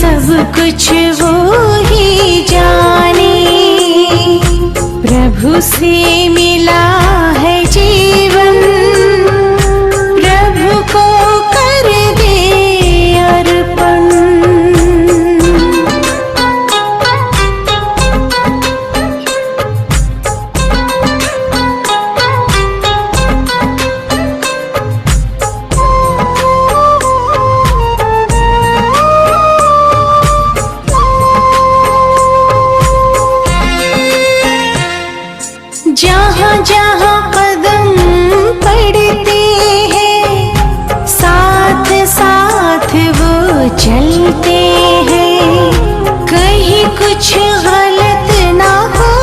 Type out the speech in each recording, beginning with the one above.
सब कुछ वो ही जाने। प्रभु से मिला है जीवन, प्रभु को कर दे अर्पण। जहाँ जहाँ कदम पड़ते हैं, साथ साथ वो चलते हैं। कहीं कुछ गलत ना हो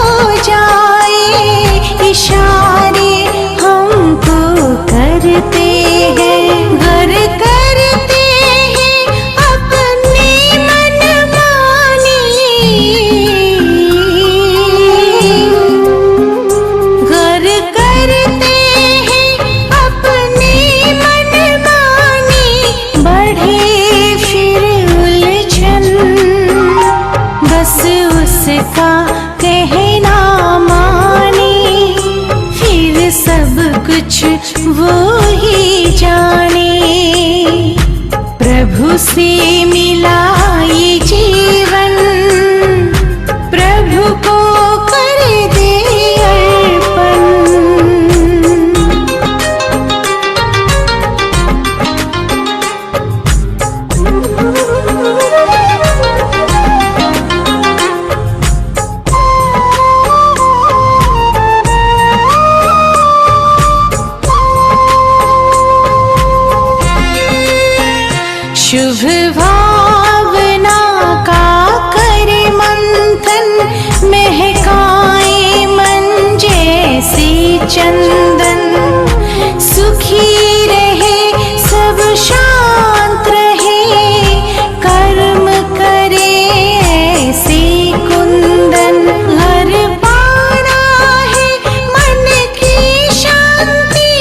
जाए, इशारे हमको करते हैं। घर करते हैं अपने मनमानी, घर करते हैं अपने मनमानी। बढ़े फिर उलझन, बस उसका कहना माने। फिर सब कुछ वो ही जाने। प्रभु से मिला ये जीवन, प्रभु को कर दे अर्पण। शुभ भावना का कर मंथन, महकाए मन जैसे चंदन। सुखी रहे सब, शांत रहे, कर्म करे ऐसे कुंदन। हर पाना है मन की शांति,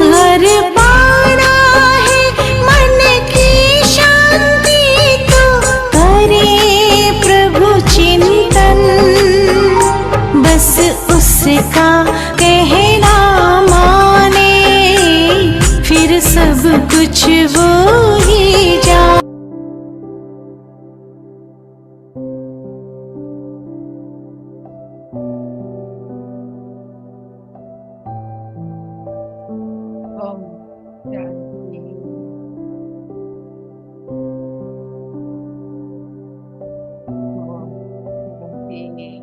हर पाना है मन की शांति। तो करे प्रभु चिंतन, बस उसका कहना माने। फिर सब कुछ वो ही जाने। ओम शांति। ओम शांति।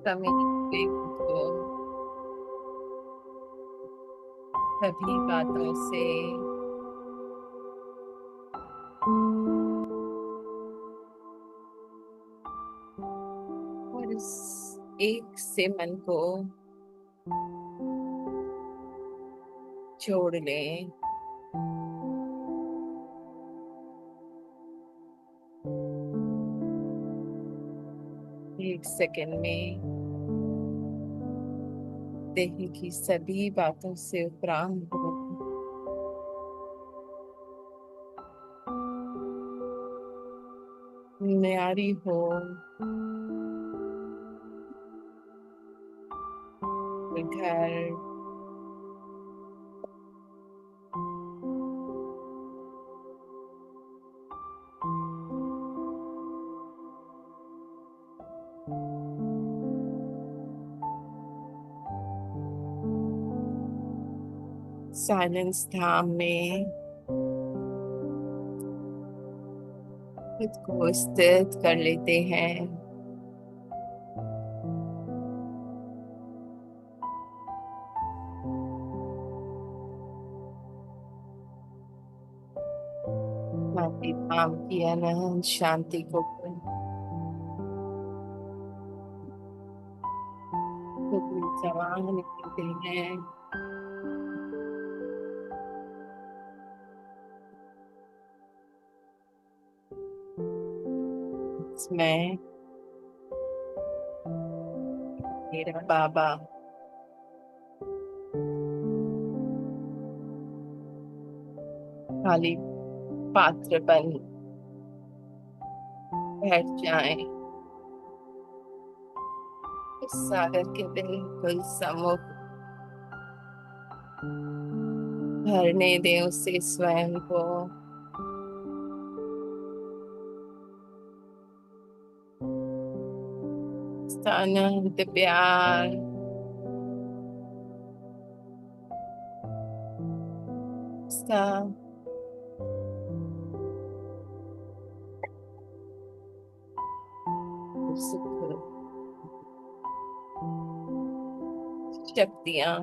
समय पे को सभी बातों से और इस एक से मन को जोड़ लें। एक सेकंड में देह की सभी बातों से उपरांत हो, न्यारी हो, घर, साइलेंस धाम में खुद को स्थिर कर लेते हैं। अपनी धाम की अनंत शांति को खुद में समान करते हैं। मैं मेरा बाबा खाली पात्र बन बैठ जाएं, इस सागर के बिल्कुल सम्मुख भरने दें उसे स्वयं को। उसका अनंत प्यार, उसका सुख, शक्तियां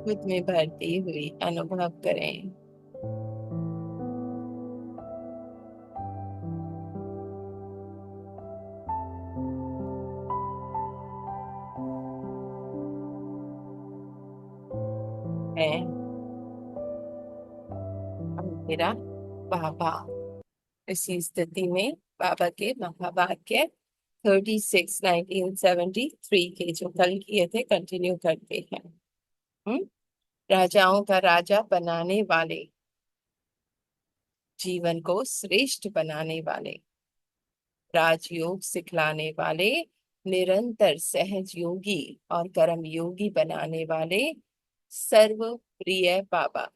खुद में भरती हुई अनुभव करें। मैं और मेरा बाबा, इसी स्थिति में बाबा के महावाक्य 36 1973 के जो कल किए थे कंटिन्यू करते हैं। हम्म। राजाओं का राजा बनाने वाले, जीवन को श्रेष्ठ बनाने वाले, राजयोग सिखलाने वाले, निरंतर सहज योगी और कर्म योगी बनाने वाले सर्व प्रिय बाबा।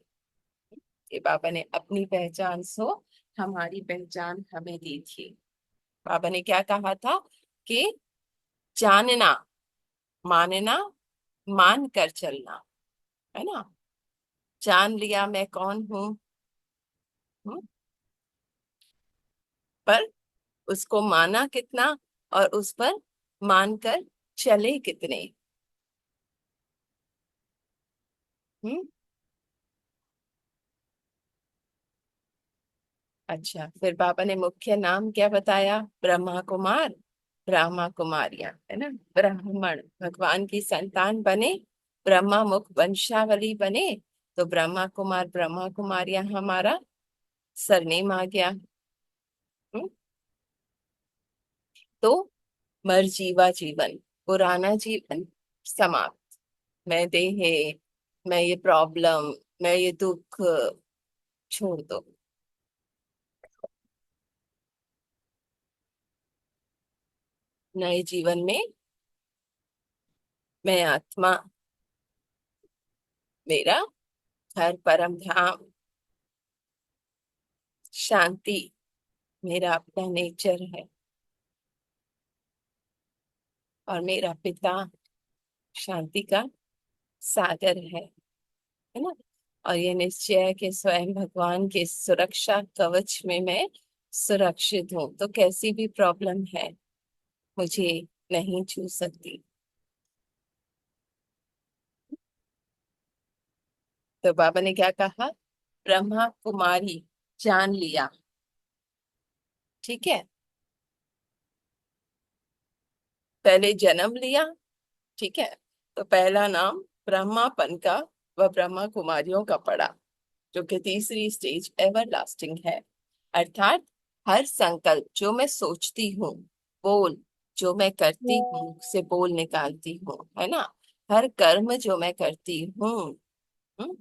ये बाबा ने अपनी पहचान सो हमारी पहचान हमें दी थी। बाबा ने क्या कहा था कि जानना, मानना, मान कर चलना, है ना। जान लिया मैं कौन हूं, पर उसको माना कितना और उस पर मानकर चले कितने। हम्म। अच्छा, फिर बाबा ने मुख्य नाम क्या बताया? ब्रह्मा कुमार, ब्रह्मा कुमारियां, है ना। ब्राह्मण भगवान की संतान बने, ब्रह्मा मुख वंशावली बने, तो ब्रह्मा कुमार ब्रह्मा कुमारियां हमारा सरनेम आ गया। हम्म। तो मरजीवा जीवन, पुराना जीवन समाप्त। मैं देह, मैं ये प्रॉब्लम, मैं ये दुख छोड़ दो। नए जीवन में मैं आत्मा, मेरा घर परम धाम, शांति मेरा अपना नेचर है, और मेरा पिता शांति का सागर है ना। और ये निश्चय है कि स्वयं भगवान के सुरक्षा कवच में मैं सुरक्षित हूँ, तो कैसी भी प्रॉब्लम है मुझे नहीं छू सकती। तो बाबा ने क्या कहा? ब्रह्मा कुमारी जान लिया, ठीक है। पहले जन्म लिया, ठीक है। तो पहला नाम ब्रह्मापन का व ब्रह्मा कुमारियों का पड़ा, जो कि तीसरी स्टेज एवर लास्टिंग है। अर्थात हर संकल्प जो मैं सोचती हूँ, बोल जो मैं करती हूँ, से बोल निकालती हूँ, है ना। हर कर्म जो मैं करती हूँ, हम्म,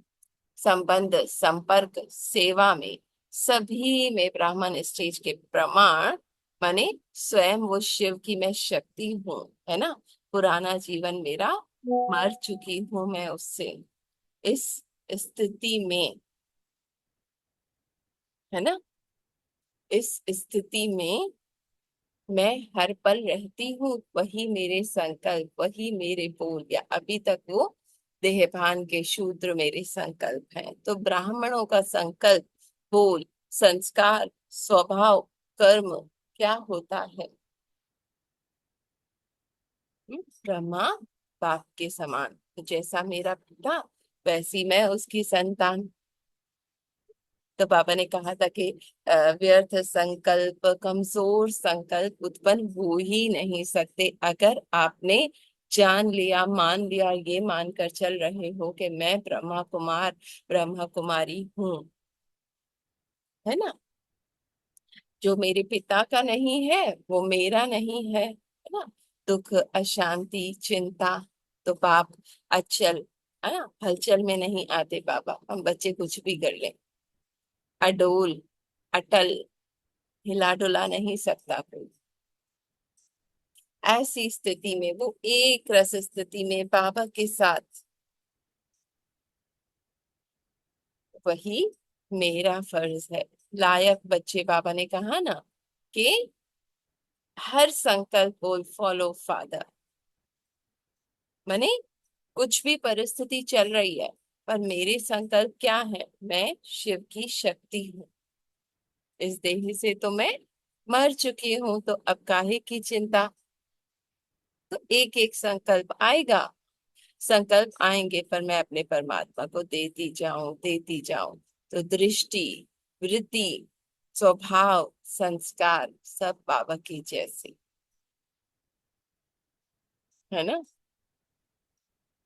संबंध संपर्क सेवा में, सभी में ब्राह्मण स्टेज के प्रमाण माने स्वयं वो शिव की मैं शक्ति हूँ, है ना। पुराना जीवन मेरा मर चुकी हूं मैं उससे। इस स्थिति में, है ना, इस स्थिति में मैं हर पल रहती हूँ, वही मेरे संकल्प, वही मेरे बोल, या अभी तक वो देहभान के शूद्र मेरे संकल्प हैं। तो ब्राह्मणों का संकल्प, बोल, संस्कार, स्वभाव, कर्म क्या होता है? ब्रह्मा बाप के समान, तो जैसा मेरा पिता वैसी मैं उसकी संतान। तो बाबा ने कहा था कि व्यर्थ संकल्प, कमजोर संकल्प उत्पन्न हो ही नहीं सकते अगर आपने जान लिया, मान लिया, ये मानकर चल रहे हो कि मैं ब्रह्मा कुमार, ब्रह्मा कुमारी हूँ, है ना। जो मेरे पिता का नहीं है वो मेरा नहीं है ना। दुख, अशांति, चिंता तो पाप अचल, है ना, हलचल में नहीं आते बाबा, हम बच्चे कुछ भी कर ले। अडोल, अटल, हिला डुला नहीं सकता कोई। ऐसी स्थिति में, वो एक रस स्थिति में बाबा के साथ, वही मेरा फर्ज है। लायक बच्चे, बाबा ने कहा ना कि हर संकल्प बोल फॉलो फादर। माने कुछ भी परिस्थिति चल रही है, पर मेरे संकल्प क्या है, मैं शिव की शक्ति हूँ। इस देह से तो मैं मर चुकी हूँ, तो अब काहे की चिंता। तो एक एक संकल्प आएगा, संकल्प आएंगे, पर मैं अपने परमात्मा को देती जाऊं, देती जाऊं। तो दृष्टि, वृत्ति, स्वभाव, संस्कार सब बाबा की जैसे, है ना।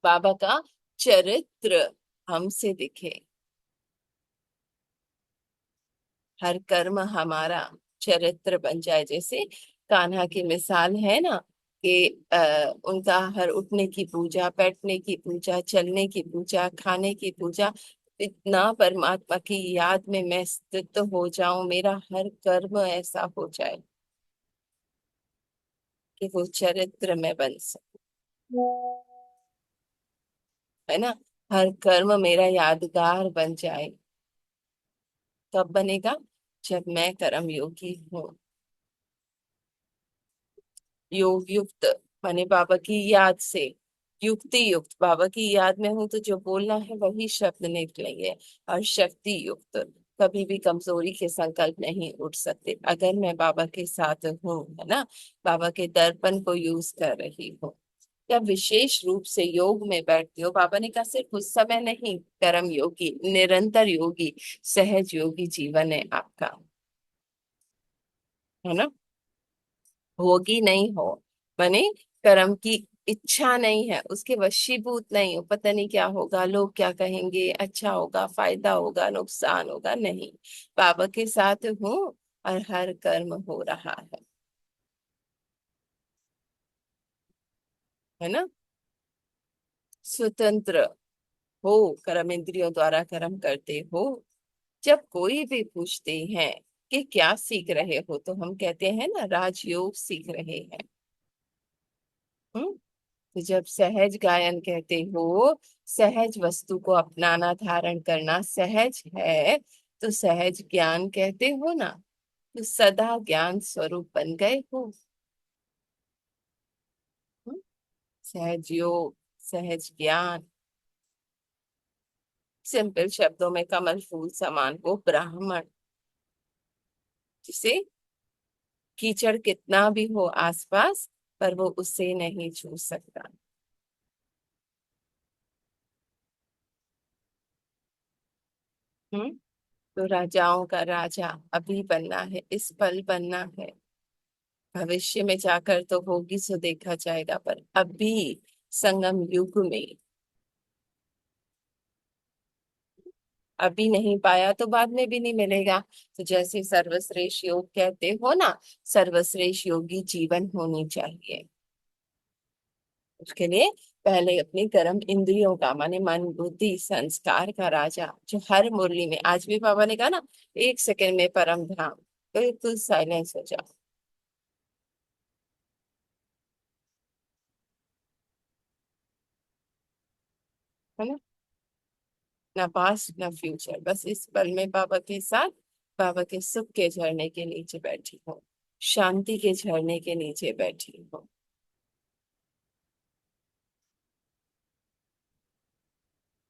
बाबा का चरित्र हमसे दिखे, हर कर्म हमारा चरित्र बन जाए। जैसे कान्हा की मिसाल है ना कि उनका हर उठने की पूजा, बैठने की पूजा, चलने की पूजा, खाने की पूजा, इतना परमात्मा की याद में मैं स्थित हो जाऊं, मेरा हर कर्म ऐसा हो जाए कि वो चरित्र में बन सके, है ना। हर कर्म मेरा यादगार बन जाए। कब बनेगा, जब मैं कर्म योगी हूँ, योग युक्त, माने बाबा की याद से, युक्ति युक्त, बाबा की याद में हूं तो जो बोलना है वही शब्द निकलेंगे। और शक्ति युक्त, कभी भी कमजोरी के संकल्प नहीं उठ सकते अगर मैं बाबा के साथ हूँ, है ना। बाबा के दर्पण को यूज कर रही हूँ, या विशेष रूप से योग में बैठती हो। बाबा ने कहा सिर्फ उस समय नहीं, कर्म योगी, निरंतर योगी, सहज योगी जीवन है आपका, है ना। भोगी नहीं हो, माने कर्म की इच्छा नहीं है, उसके वशीभूत नहीं हो, पता नहीं क्या होगा, लोग क्या कहेंगे, अच्छा होगा, फायदा होगा, नुकसान होगा, नहीं। बाबा के साथ हूँ और हर कर्म हो रहा है ना। स्वतंत्र हो, कर्म इंद्रियों द्वारा कर्म करते हो। जब कोई भी पूछते हैं कि क्या सीख रहे हो, तो हम कहते हैं ना राजयोग सीख रहे हैं। हम्म। तो जब सहज गायन कहते हो, सहज वस्तु को अपनाना, धारण करना सहज है, तो सहज ज्ञान कहते हो ना, तो सदा ज्ञान स्वरूप बन गए हो। हम्म? सहज योग, सहज ज्ञान, सिंपल शब्दों में कमल फूल समान वो ब्राह्मण, जिसे कीचड़ कितना भी हो आसपास, पर वो उसे नहीं छू सकता। हम्म। तो राजाओं का राजा अभी बनना है, इस पल बनना है। भविष्य में जाकर तो होगी सो देखा जाएगा, पर अभी संगम युग में, अभी नहीं पाया तो बाद में भी नहीं मिलेगा। तो जैसे सर्वश्रेष्ठ योग कहते हो ना, सर्वश्रेष्ठ योगी जीवन होनी चाहिए। उसके लिए पहले अपनी कर्म इंद्रियों का, माने मन बुद्धि संस्कार का राजा, जो हर मुरली में, आज भी बाबा ने कहा ना, एक सेकंड में परम धाम, बिल्कुल साइलेंस हो जाओ, है ना। ना पास्ट ना फ्यूचर, बस इस पल में बाबा के साथ, बाबा के सुख के झरने के नीचे बैठी हूँ, शांति के झरने के नीचे बैठी हूँ।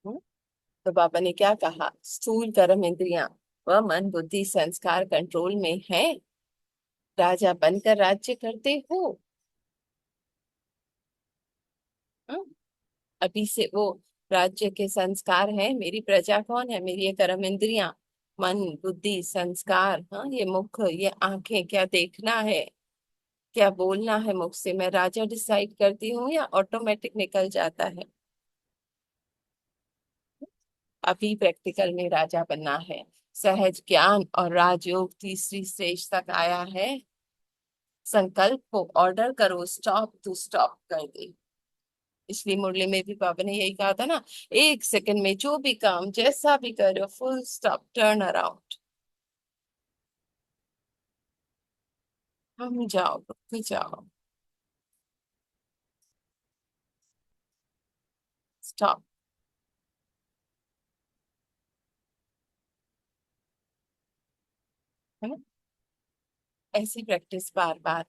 हम्म? तो बाबा ने क्या कहा, स्थूल कर्म इंद्रियां व मन बुद्धि संस्कार कंट्रोल में है, राजा बनकर राज्य करते हो। हम्म? अभी से वो राज्य के संस्कार है, मेरी प्रजा कौन है, मेरी ये कर्म इंद्रियां, मन बुद्धि संस्कार, हाँ, ये मुख, ये आंखें, क्या देखना है, क्या बोलना है मुझसे, मैं राजा डिसाइड करती हूँ या ऑटोमेटिक निकल जाता है? अभी प्रैक्टिकल में राजा बनना है। सहज ज्ञान और राजयोग तीसरी स्टेज तक आया है। संकल्प को ऑर्डर करो, स्टॉप टू स्टॉप कर दे। पिछली मुरली में भी पापा ने यही कहा था ना, 1 सेकंड में जो भी काम जैसा भी करो, फुल स्टॉप, टर्न अराउंड। हम जाओ, रुक जाओ, स्टॉप। है ना? ऐसी प्रैक्टिस बार बार।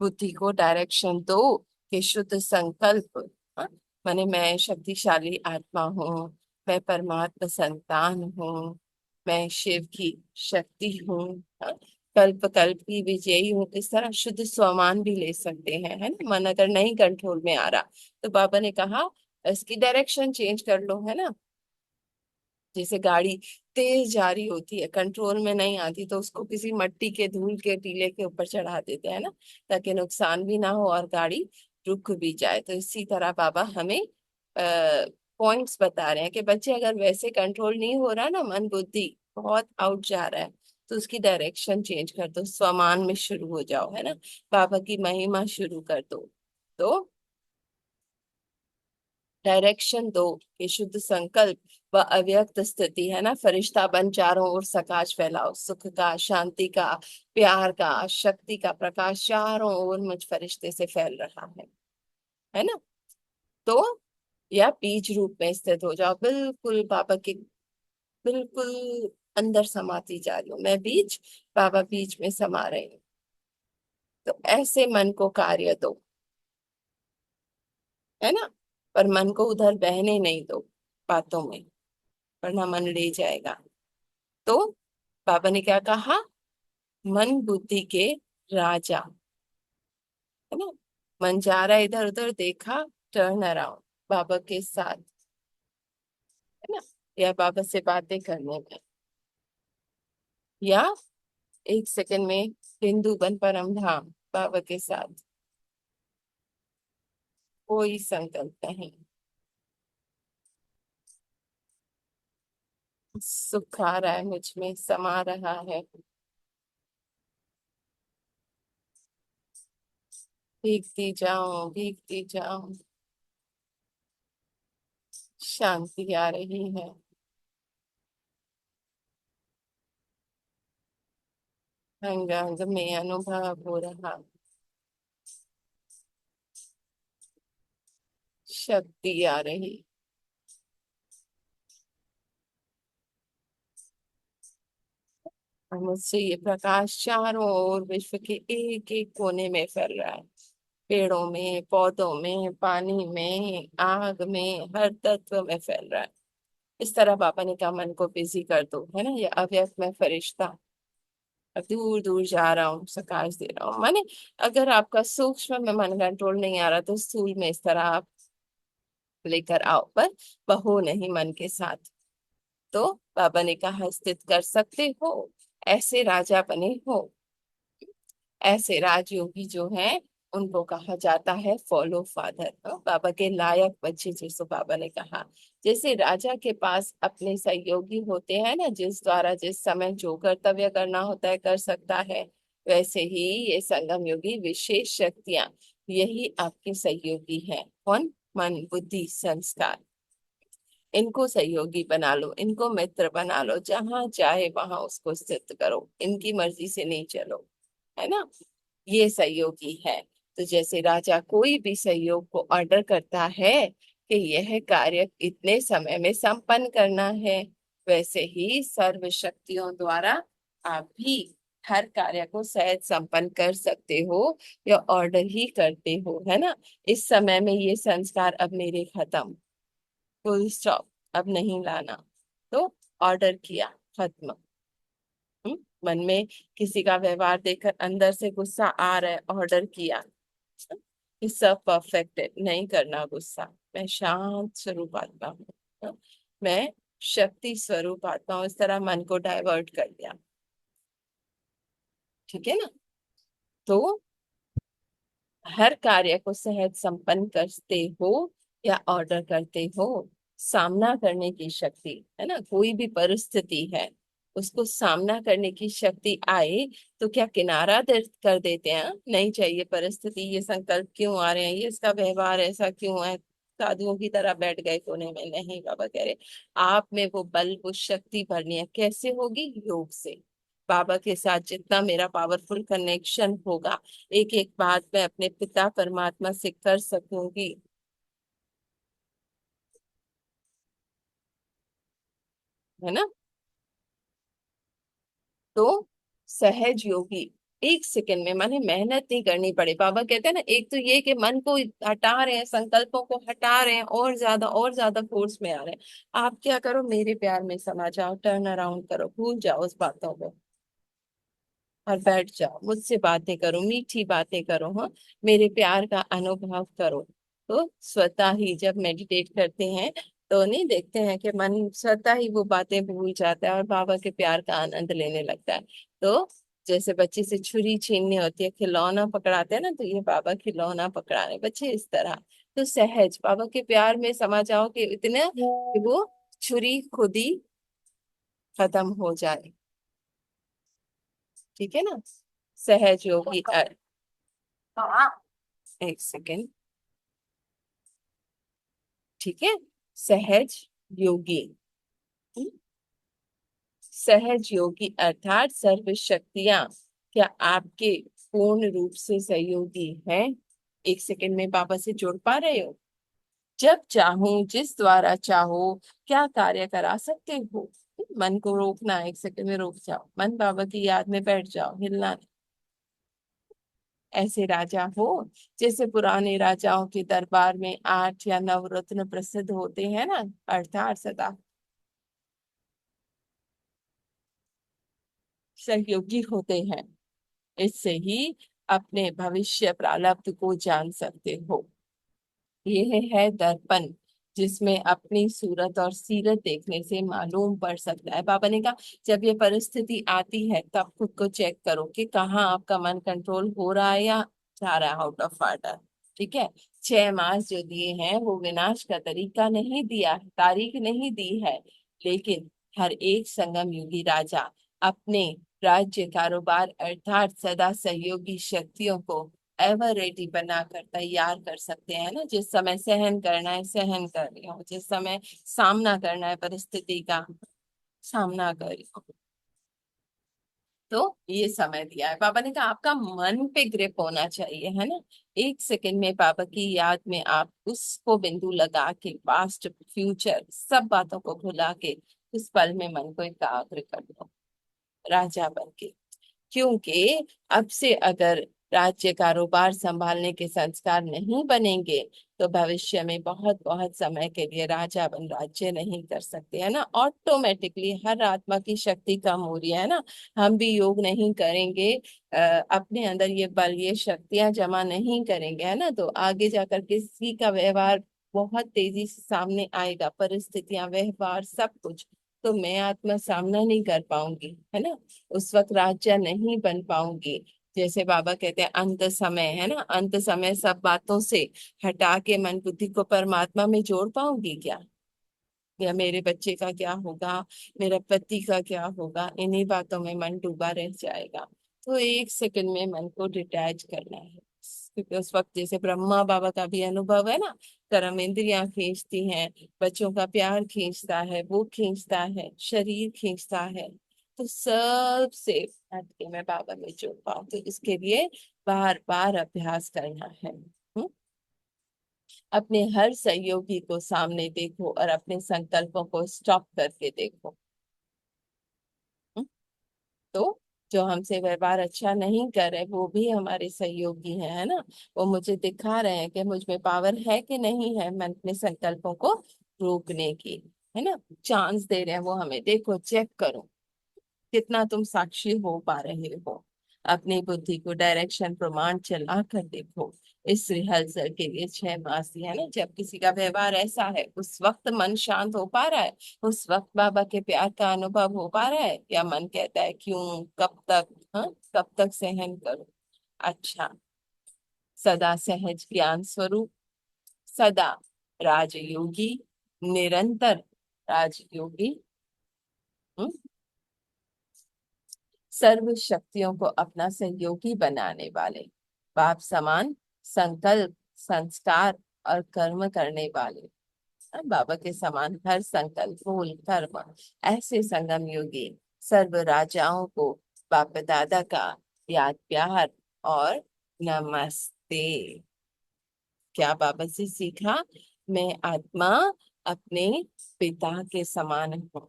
बुद्धि को डायरेक्शन दो कि शुद्ध संकल्प। हाँ? माने मैं शक्तिशाली आत्मा हूँ, मैं परमात्मा संतान हूँ, मैं शिव की शक्ति हूँ। हाँ? कल्प कल्प की विजयी हूँ, इस तरह शुद्ध स्वमान भी ले सकते हैं। है ना? मन अगर नहीं कंट्रोल में आ रहा, तो बाबा ने कहा इसकी डायरेक्शन चेंज कर लो। है ना? जैसे गाड़ी तेज जा रही होती है, कंट्रोल में नहीं आती, तो उसको किसी मट्टी के धूल के टीले के ऊपर चढ़ा देते हैं ना, ताकि नुकसान भी ना हो और गाड़ी रुक भी जाए। तो इसी तरह बाबा हमें पॉइंट्स बता रहे हैं कि बच्चे अगर वैसे कंट्रोल नहीं हो रहा ना, मन बुद्धि बहुत आउट जा रहा है, तो उसकी डायरेक्शन चेंज कर दो, स्वमान में शुरू हो जाओ। है ना? बाबा की महिमा शुरू कर दो। तो डायरेक्शन दो कि शुद्ध संकल्प व अव्यक्त स्थिति, है ना, फरिश्ता बन चारों ओर सकाश फैलाओ, सुख का, शांति का, प्यार का, शक्ति का प्रकाश चारों ओर मुझ फरिश्ते से फैल रहा है ना? तो या बीज रूप में स्थित हो जाओ, बिल्कुल बाबा के बिल्कुल अंदर समाती जा रही हूँ मैं, बीज, बाबा बीज में समा रहे हैं। तो ऐसे मन को कार्य दो। है ना? पर मन को उधर बहने नहीं दो बातों में, वरना मन ले जाएगा। तो बाबा ने क्या कहा? मन बुद्धि के राजा। है ना? मन जा रहा है इधर उधर, देखा, टर्न अराउंड, बाबा के साथ। है ना? या बाबा से बातें करने में, या 1 सेकंड में बिंदु बन परम धाम बाबा के साथ। कोई संकल्प नहीं। सुख आ रहा है, मुझ में समा रहा है। भीगती जाऊं, भीगती जाऊं, शांति आ रही है। अंग अंग में अनुभव हो रहा, शक्ति आ रही। और मुझसे ये प्रकाश चारों ओर विश्व के एक एक कोने में फैल रहा है। पेड़ों में, पौधों में, पानी में, आग में, हर तत्व में फैल रहा है। इस तरह बाबा ने कहा मन को बिजी कर दो। है ना? ये अव्यक्त में फरिश्ता, अब दूर दूर जा रहा हूँ, प्रकाश दे रहा हूँ। माने अगर आपका सूक्ष्म में मन कंट्रोल नहीं आ रहा, तो स्थूल में इस तरह आप लेकर आओ, पर बहो नहीं मन के साथ। तो बाबा ने कहा स्थित कर सकते हो, ऐसे राजा बने हो। ऐसे राजयोगी जो हैं, उनको कहा जाता है फॉलो फादर। बाबा के लायक बच्चे, जैसे बाबा ने कहा, जैसे राजा के पास अपने सहयोगी होते हैं ना, जिस द्वारा जिस समय जो कर्तव्य करना होता है कर सकता है, वैसे ही ये संगम योगी विशेष शक्तियां, यही आपके सहयोगी हैं। कौन? मन बुद्धि संस्कार। इनको सहयोगी बना लो, इनको मित्र बना लो, जहां चाहे वहां उसको स्थित करो, इनकी मर्जी से नहीं चलो। है ना? ये सहयोगी है। तो जैसे राजा कोई भी सहयोग को ऑर्डर करता है कि यह कार्य इतने समय में संपन्न करना है, वैसे ही सर्व शक्तियों द्वारा आप भी हर कार्य को सहज संपन्न कर सकते हो, या ऑर्डर ही करते हो। है ना? इस समय में ये संस्कार अब मेरे खत्म, फुल स्टॉप, अब नहीं लाना। तो ऑर्डर किया, खत्म। मन में किसी का व्यवहार देखकर अंदर से गुस्सा आ रहा है, ऑर्डर किया, ये सब परफेक्ट है, नहीं करना गुस्सा। मैं शांत स्वरूप आत्मा हूँ, मैं शक्ति स्वरूप आत्मा हूँ, इस तरह मन को डाइवर्ट कर दिया। ठीक है ना? तो हर कार्य को सहज संपन्न करते हो या ऑर्डर करते हो, सामना करने की शक्ति, है ना, कोई भी परिस्थिति है उसको सामना करने की शक्ति आए तो क्या किनारा कर देते हैं, नहीं चाहिए परिस्थिति, ये संकल्प क्यों आ रहे हैं, ये इसका व्यवहार ऐसा क्यों है, साधुओं की तरह बैठ गए कोने में, नहीं, बाबा कह रहे आप में वो बल वो शक्ति भरनी है, कैसे होगी, योग से। बाबा के साथ जितना मेरा पावरफुल कनेक्शन होगा, एक एक बात मैं अपने पिता परमात्मा से कर सकूंगी, है ना। तो सहज योगी, एक सेकंड में, माने मेहनत नहीं करनी पड़े। बाबा कहते हैं ना, एक तो ये कि मन को हटा रहे हैं, संकल्पों को हटा रहे हैं, और ज्यादा फोर्स में आ रहे हैं। आप क्या करो, मेरे प्यार में समा जाओ, टर्न अराउंड करो, भूल जाओ उस बातों को और बैठ जाओ, मुझसे बातें करो, मीठी बातें करो, हाँ, मेरे प्यार का अनुभव करो। तो स्वतः ही जब मेडिटेट करते हैं तो नहीं देखते हैं कि मन स्वतः ही वो बातें भूल जाता है और बाबा के प्यार का आनंद लेने लगता है। तो जैसे बच्चे से छुरी छीननी होती है, खिलौना पकड़ाते हैं ना, तो ये बाबा खिलौना पकड़ा रहे बच्चे इस तरह। तो सहज बाबा के प्यार में समा जाओ कि इतने कि वो छुरी खुद ही खत्म हो जाए, ठीक है ना। सहज योगी एक सेकेंड, ठीक है। सहज योगी, हम्म, सहज योगी अर्थात सर्व शक्तियां क्या आपके पूर्ण रूप से सहयोगी हैं, एक सेकंड में बाबा से जुड़ पा रहे हो, जब चाहो जिस द्वारा चाहो क्या कार्य करा सकते हो। मन को रोकना, एक सेकंड में रोक जाओ, मन बाबा की याद में बैठ जाओ, हिलना नहीं। ऐसे राजा हो जैसे पुराने राजाओं के दरबार में 8 या 9 रत्न प्रसिद्ध होते हैं ना, अर्थात सदा सहयोगी होते हैं। इससे ही अपने भविष्य प्रारब्ध को जान सकते हो। यह है दर्पण, जिसमें अपनी सूरत और सीरत देखने से मालूम पड़ सकता है। बाबा ने कहा जब ये परिस्थिति आती है तब खुद को चेक करो कि कहाँ आपका मन कंट्रोल हो रहा है या जा रहा है आउट ऑफ ऑर्डर, ठीक है। 6 मास जो दिए हैं वो विनाश का तरीका नहीं दिया है, तारीख नहीं दी है, लेकिन हर एक संगम युगी राजा अपने राज्य कारोबार अर्थात सदा सहयोगी शक्तियों को एवर रेडी बनाकर तैयार कर सकते हैं ना, जिस समय सहन करना है सहन कर रही हो, जिस समय सामना करना है परिस्थिति का सामना कर रही हो। तो ये समय दिया है, बाबा ने कहा आपका मन पे ग्रिप होना चाहिए, है ना। एक सेकंड में बाबा की याद में आप उसको बिंदु लगा के पास्ट फ्यूचर सब बातों को भुला के उस पल में मन को एकाग्र कर दो, राजा बन के। क्योंकि अब से अगर राज्य कारोबार संभालने के संस्कार नहीं बनेंगे तो भविष्य में बहुत बहुत समय के लिए राजा बन राज्य नहीं कर सकते, है ना। ऑटोमेटिकली हर आत्मा की शक्ति कम हो रही है ना, हम भी योग नहीं करेंगे, अपने अंदर ये बल ये शक्तियां जमा नहीं करेंगे, है ना, तो आगे जाकर किसी का व्यवहार बहुत तेजी से सामने आएगा, परिस्थितियां व्यवहार सब कुछ, तो मैं आत्मा सामना नहीं कर पाऊंगी, है ना, उस वक्त राज्य नहीं बन पाऊंगी। जैसे बाबा कहते हैं अंत समय, है ना, अंत समय सब बातों से हटा के मन बुद्धि को परमात्मा में जोड़ पाऊंगी क्या, या मेरे बच्चे का क्या होगा, मेरा पति का क्या होगा, इन्हीं बातों में मन डूबा रह जाएगा। तो एक सेकंड में मन को डिटैच करना है, क्योंकि उस वक्त जैसे ब्रह्मा बाबा का भी अनुभव है ना, कर्म इंद्रियां खींचती हैं, बच्चों का प्यार खींचता है, वो खींचता है, शरीर खींचता है, तो सबसे हट के मैं बाबा में जुड़ पाऊं, तो इसके लिए बार बार अभ्यास करना है। अपने हर सहयोगी को सामने देखो और अपने संकल्पों को स्टॉप करके देखो। हम्म? तो जो हमसे व्यवहार अच्छा नहीं कर रहे वो भी हमारे सहयोगी हैं, है ना, वो मुझे दिखा रहे हैं कि मुझ में पावर है कि नहीं है, मैं अपने संकल्पों को रोकने की, है ना, चांस दे रहे हैं वो हमें, देखो चेक करो कितना तुम साक्षी हो पा रहे हो, अपनी बुद्धि को डायरेक्शन प्रमाण चला कर देखो। इस रिहर्सल के लिए 6 मास दिया ना, जब किसी का व्यवहार ऐसा है उस वक्त मन शांत हो पा रहा है, उस वक्त बाबा के प्यार का अनुभव हो पा रहा है, या मन कहता है क्यों, कब तक, हाँ, कब तक सहन करूं। अच्छा, सदा सहज ज्ञान स्वरूप, सदा राजयोगी, निरंतर राजयोगी, हम्म, सर्व शक्तियों को अपना सहयोगी बनाने वाले, बाप समान संकल्प, संस्कार और कर्म करने वाले, बाबा के समान हर संकल्प, बोल, कर्म, ऐसे संगम योगी सर्व राजाओं को बाप दादा का याद, प्यार और नमस्ते। क्या बाबा से सीखा? मैं आत्मा अपने पिता के समान हूँ,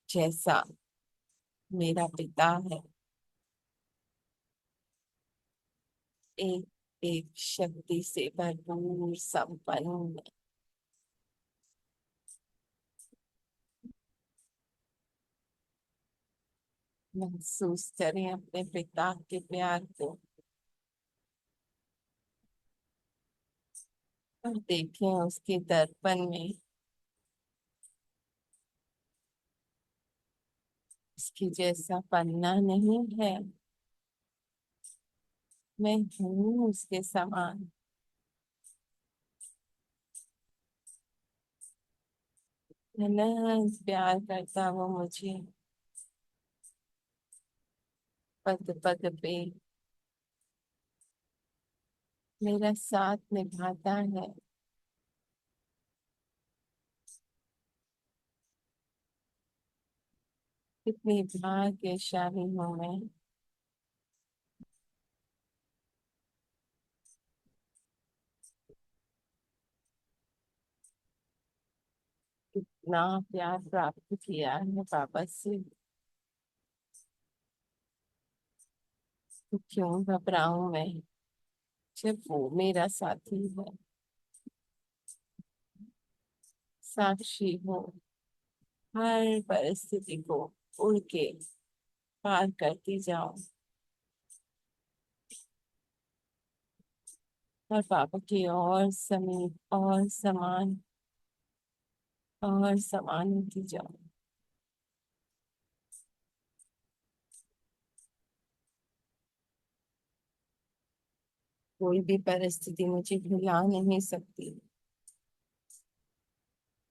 जैसा मेरा पिता है, एक एक शक्ति से भरपूर, संपन्न। महसूस करें अपने पिता के प्यार को और देखें उसके दर्पण में उसके जैसा पन्ना नहीं है। मैं हूँ उसके समान। अनंत प्यार करता वो मुझे, पद पद पे मेरा साथ निभाता है। कितनी भाग्यशाली हूँ मैं। इतना प्यार प्राप्त किया है बाबा से, तो क्यों घबराऊं मैं जब वो मेरा साथी है। साक्षी हो, हर परिस्थिति को उड़ के पार करती जाओ और पापा की और समीप और समान और समान होती जाओ। कोई भी परिस्थिति मुझे भुला नहीं सकती,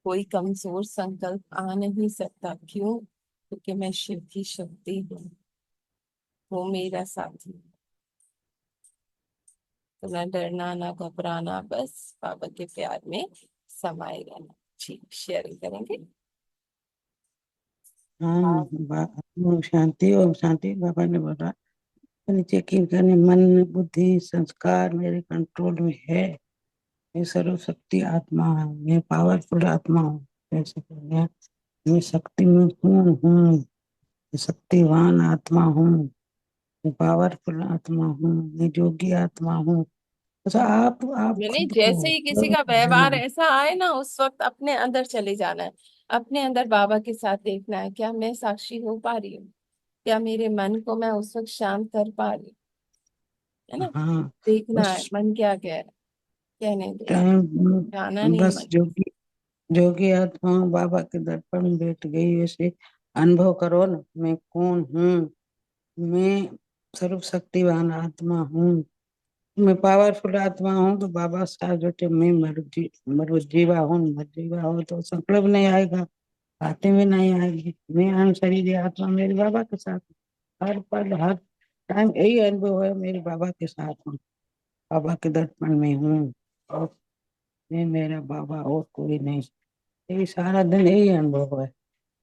कोई कमजोर संकल्प आ नहीं सकता। क्यों? क्योंकि मैं शिव की शक्ति हूँ, वो मेरा साथी है। तो ना डरना ना घबराना, बस बाबा के प्यार में समाये रहना। ठीक, शेयरिंग करेंगे। हाँ हाँ। ओम शांति। बाबा ने बोला नीचे की करने मन बुद्धि संस्कार मेरे कंट्रोल में है। मैं सर्वशक्ति आत्मा हूँ, मैं पावरफुल आत्मा हूँ। जैसे कि मैं शक्ति में हूँ, मैं शक्तिवान आत्मा हूँ, मैं पावरफुल आत्मा हूँ, मैं योगी आत्मा हूँ। अच्छा आप मैंने खुद को जैसे ही किसी का व्यवहार ऐसा आए ना, उस वक्त अपने अंदर चले जाना है, अपने अंदर बाबा के साथ देखना है, क्या मैं साक्षी हो पा रही हूँ, क्या मेरे मन को मैं उस वक्त शांत कर पा रही हूँ, है ना। हाँ देखना है बस मन क्या कह रहा है, कहने दो, जाना टाइम नहीं बस मन। जोगी आत्मा बाबा के दर्पण में बैठ गई वैसे अनुभव करो ना। मैं कौन हूँ? मैं सर्वशक्तिवान आत्मा हूँ, मैं पावरफुल आत्मा हूँ। तो बाबा साहब जो थे मैं मरुजीवा हूँ। मरुजीवा हो तो संकल्प नहीं आएगा, बातें भी नहीं आएगी। मैं अनशरीरी आत्मा मेरे बाबा के साथ हूँ। हर पल हर टाइम यही अनुभव है, मेरे बाबा के साथ हूँ, बाबा के दर्पण में हूँ और मैं मेरा बाबा और कोई नहीं। यही सारा दिन यही अनुभव है।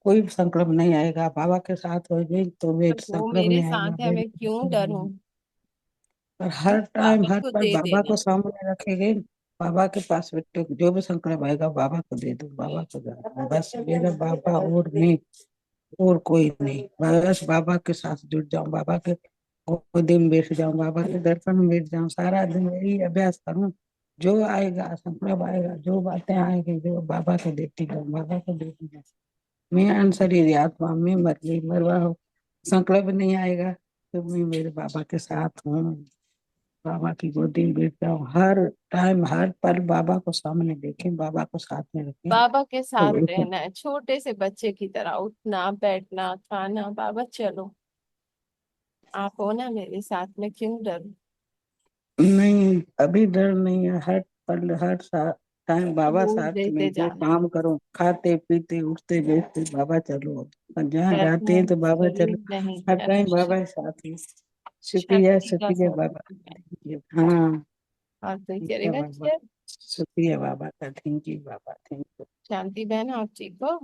कोई भी संकल्प नहीं आएगा, बाबा के साथ हो गई तो वे जब वो संकल्प मेरे नहीं आएगा। साथ है, मैं क्यों डरूं। और हर टाइम बाबा हर को पल दे बाबा देना। को सामने रखेंगे। बाबा के पास बैठे जो भी संकल्प आएगा बाबा को दे दो, बाबा को दे दो। बस मेरा बाबा और नहीं, और कोई नहीं। बस बाबा के साथ जुड़ जाऊं, बाबा के गोदी में बैठ जाऊं, बाबा के दर्पण में बैठ जाऊं। सारा दिन यही अभ्यास करूं। जो आएगा संकल्प आएगा, जो बातें आएगी, जो बाबा को देती जाऊं, बाबा को देती जाऊं। मैं अनशरीरी आत्मा में मर गई, मरवा हो। संकल्प नहीं आएगा तो मैं मेरे बाबा के साथ हूँ। बाबा की गोदी में बैठता हूँ। हर टाइम हर पल बाबा को सामने देखें, बाबा को साथ में रखें। बाबा के साथ तो एक रहना है, छोटे से बच्चे की तरह उठना बैठना खाना। बाबा चलो, आप हो ना मेरे साथ में, क्यों डरूं। नहीं, अभी डर नहीं है। हर पल हर टाइम बाबा दूर साथ में, देते जो जाना। काम करो, खाते पीते उठते बैठते बाबा चलो। और जहाँ डर जाते हैं में तो बाबा चलो। शरीर नहीं हर है टाइम तो बाबा साथ ही। शुक्रिया शक्ति का शुक्रिया बाबा। स्वरूप है। Thank you. हाँ, और तो ठीक है चलेगा बाबा। शेयर। शुक्रिया बाबा का। थैंक यू बाबा, थैंक यू। शांति बहन आप ठीक हो?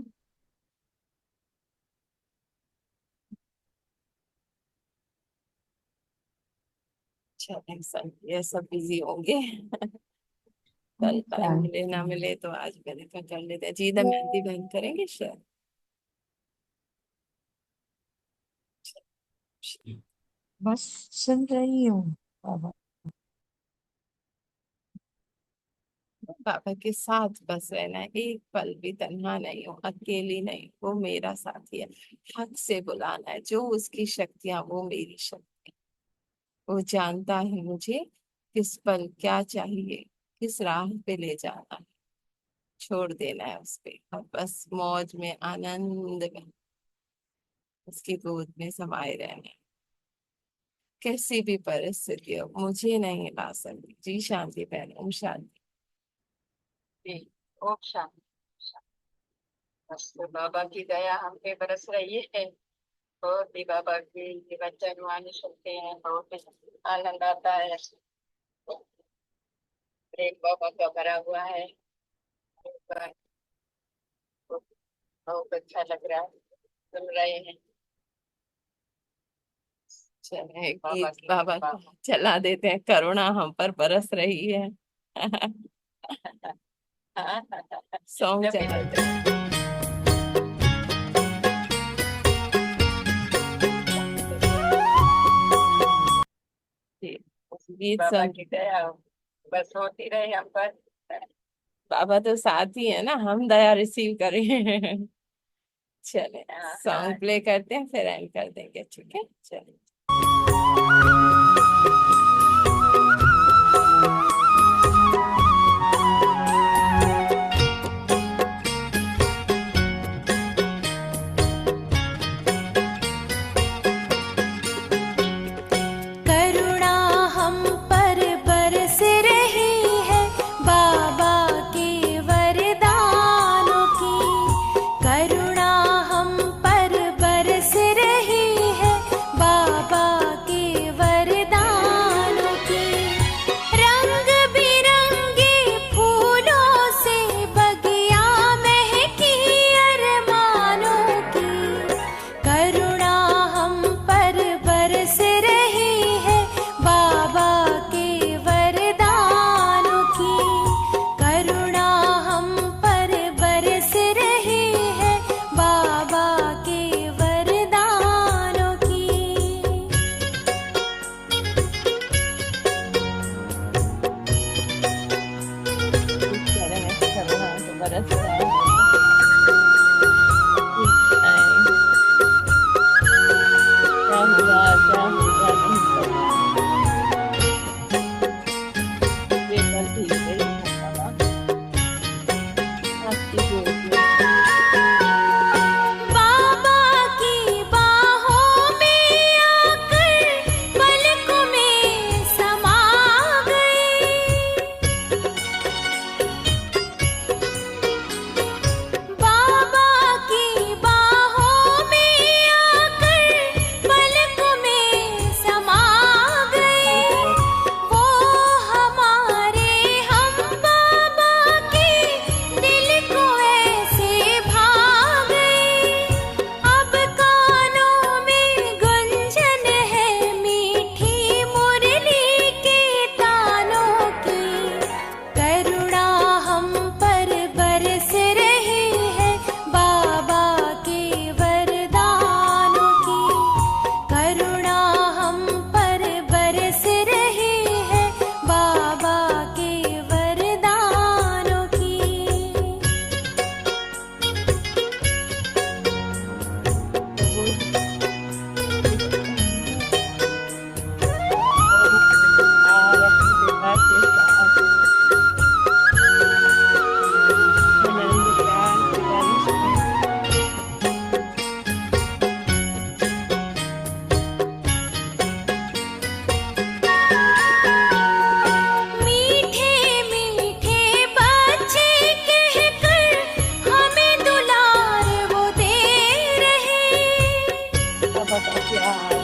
चलें सर, ये सब बिजी होंगे। कल टाइम मिले ना मिले तो आज मैंने कहा कर लेते हैं। जी द मेहंदी बहन करेंगे शेयर। बस सुन रही हूँ बाबा। पापा के साथ बस रहना है, एक पल भी तन्हा नहीं हो, अकेली नहीं, वो मेरा साथी है। हक से बुलाना है, जो उसकी शक्तियां वो मेरी शक्ति। वो जानता है मुझे किस पल क्या चाहिए, किस राह पे ले जाना है। छोड़ देना है उस पे और बस मौज में आनंद में उसकी गोद में समाये रहना है। कैसी भी परिस्थिति हो मुझे नहीं ला सकती। जी शांति बहन, ओम शांति। जी, ओम शांति। बस तो बाबा की दया हम पे बरस रही है। बहुत ही बाबा की वचन वाणी सुनते हैं, बहुत ही आनंद आता है। प्रेम बाबा का भरा हुआ है। बहुत अच्छा लग रहा है, सुन रहे हैं चले बाबा गीत की बाबा कृपा। का चला देते हैं, करुणा हम पर बरस रही है। सॉन्ग जब भी चला देते हैं। जी, गीत बाबा सुन। की दया बस होती रहे हम पर। बाबा तो साथ ही है ना, हम दया रिसीव करें। चले हाँ, हाँ। सॉन्ग प्ले करते हैं फिर एंड कर देंगे, ठीक है चलिए। करुणा हम पर बरस रही है बाबा के वरदानों की। करुणा हम पर बरस रही है बाबा के वरदानों की।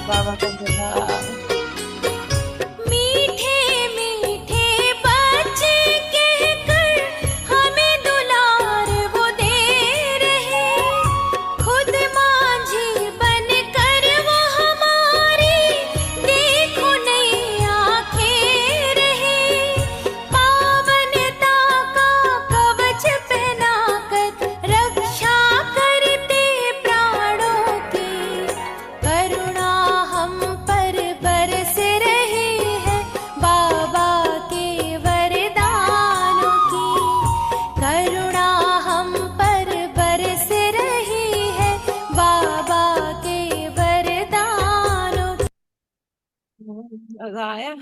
बाबा का जय। मीठे मीठे बच्चे कहकर हमें दुलार वो दे रहे, खुद माझी बनकर वो हमारी देखो नई आंखें रहे, पावनता का कवच पहनाकर रक्षा करते प्राणों की, करुणा हम पर बरस रही है बाबा के वरदानों की, करुणा हम पर बरस रही है बाबा के वरदानों की। मजा आया।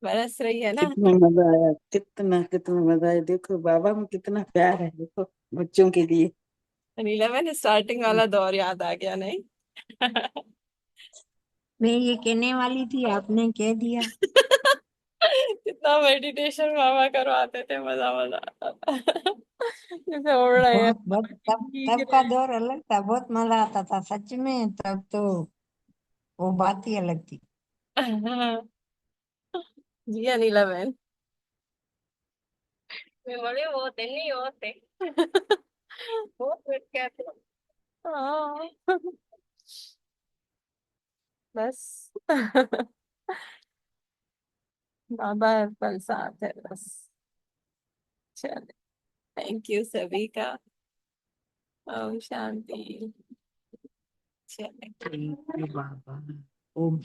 बरस रही है ना। कितना मजा आया, कितना कितना मजा आया। देखो बाबा में कितना प्यार है, देखो बच्चों के लिए। नीला मैंने स्टार्टिंग वाला दौर याद आ गया नहीं। मैं ये कहने वाली थी, आपने कह दिया। कितना मेडिटेशन बाबा करवाते थे, मजा मजा आता था। जैसे उड़ रहे हैं। बहुत बहुत तब तब का दौर अलग था, बहुत मजा आता था सच में। तब तो वो बात ही अलग थी। जी अनिला बहन। मैं बोले वो दिन नहीं होते, बहुत वेट कहते हो। हाँ। बस। बाबा पल साथ है बस। चलो, थैंक यू सभी का। ओम शांति। चले। Thank you Baba. ओम